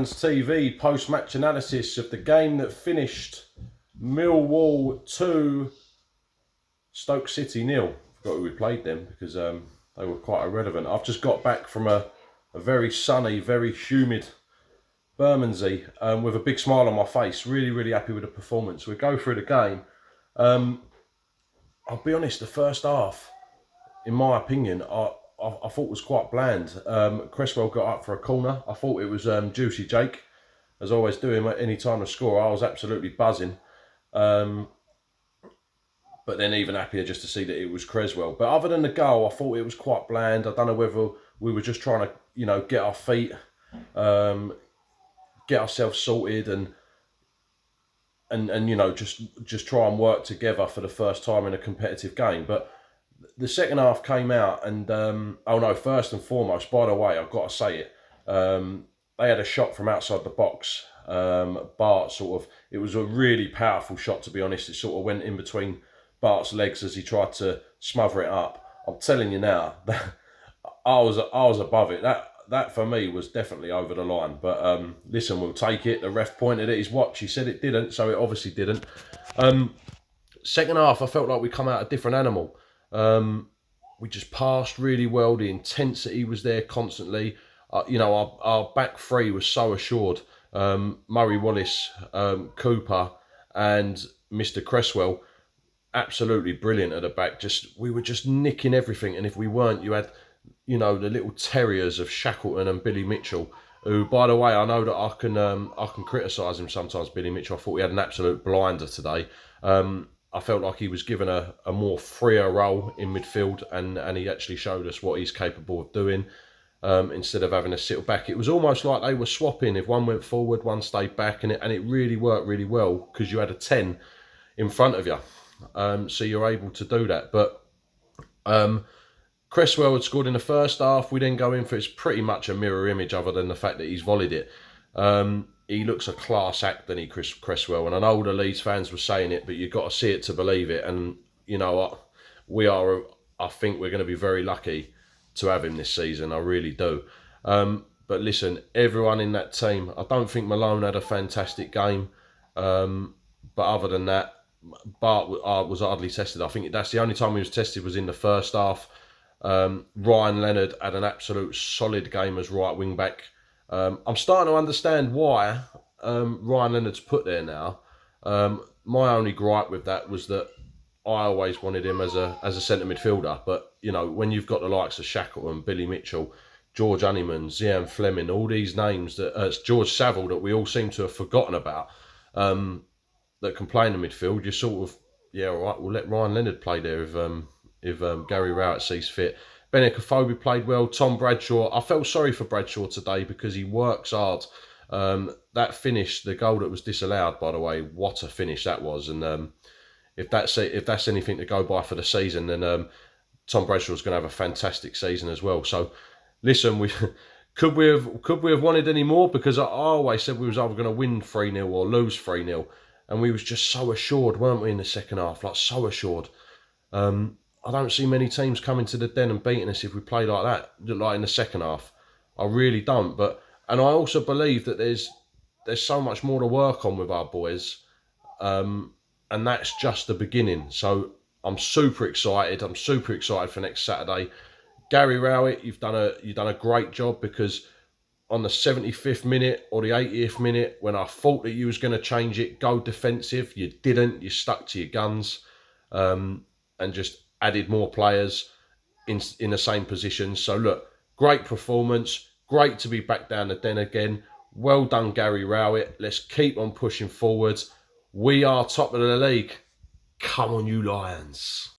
Lions TV post-match analysis of the game that finished Millwall 2, Stoke City 0. Forgot who we played them because they were quite irrelevant. I've just got back from a very sunny, very humid Bermondsey with a big smile on my face. Really, really happy with the performance. We go through the game. I'll be honest, the first half, in my opinion, I thought was quite bland. Cresswell got up for a corner. I thought it was Juicy Jake, as I always do him at any time to score. I was absolutely buzzing. But then even happier just to see that it was Cresswell. But other than the goal, I thought it was quite bland. I don't know whether we were just trying to, get our feet, get ourselves sorted and just try and work together for the first time in a competitive game. But the second half came out and, first and foremost, by the way, I've got to say it, they had a shot from outside the box. Bart it was a really powerful shot, to be honest. It sort of went in between Bart's legs as he tried to smother it up. I'm telling you now, I was above it. That for me was definitely over the line. But listen, we'll take it. The ref pointed at his watch. He said it didn't, so it obviously didn't. Second half, I felt like we come out a different animal. We just passed really well. The intensity was there constantly. Our back three was so assured. Murray Wallace, Cooper and Mr. Cresswell, absolutely brilliant at the back. We were just nicking everything. And if we weren't, you had, the little terriers of Shackleton and Billy Mitchell, who, by the way, I know that I can criticise him sometimes, Billy Mitchell. I thought he had an absolute blinder today. I felt like he was given a more freer role in midfield and he actually showed us what he's capable of doing instead of having to sit back. It was almost like they were swapping. If one went forward, one stayed back, and it really worked really well because you had a 10 in front of you. So you're able to do that. But Cresswell had scored in the first half. We then go in for it's pretty much a mirror image other than the fact that he's volleyed it. He looks a class act, doesn't he, Cresswell? And I know the Leeds fans were saying it, but you've got to see it to believe it. And, I think we're going to be very lucky to have him this season. I really do. But listen, everyone in that team, I don't think Malone had a fantastic game. But other than that, Bart was hardly tested. I think that's the only time he was tested was in the first half. Ryan Leonard had an absolute solid game as right wing back. I'm starting to understand why Ryan Leonard's put there now. My only gripe with that was that I always wanted him as a centre midfielder. But, when you've got the likes of Shackleton, Billy Mitchell, George Honeyman, Zian Fleming, all these names, it's George Saville that we all seem to have forgotten about, that can play in the midfield, you sort of, all right, we'll let Ryan Leonard play there if Gary Rowett sees fit. Bennett Kofobi played well. Tom Bradshaw, I felt sorry for Bradshaw today because he works hard. That finish, the goal that was disallowed, by the way, what a finish that was. And if that's anything to go by for the season, then Tom Bradshaw's going to have a fantastic season as well. So, listen, could we have wanted any more? Because I always said we was either going to win 3-0 or lose 3-0, and we was just so assured, weren't we, in the second half? Like so assured. I don't see many teams coming to the Den and beating us if we play like that, like in the second half. I really don't. And I also believe that there's so much more to work on with our boys, and that's just the beginning. So I'm super excited. I'm super excited for next Saturday. Gary Rowett, you've done a great job because on the 75th minute or the 80th minute, when I thought that you was going to change it, go defensive, you didn't. You stuck to your guns, and just added more players in the same positions. So look, great performance. Great to be back down the Den again. Well done, Gary Rowett. Let's keep on pushing forwards. We are top of the league. Come on, you Lions.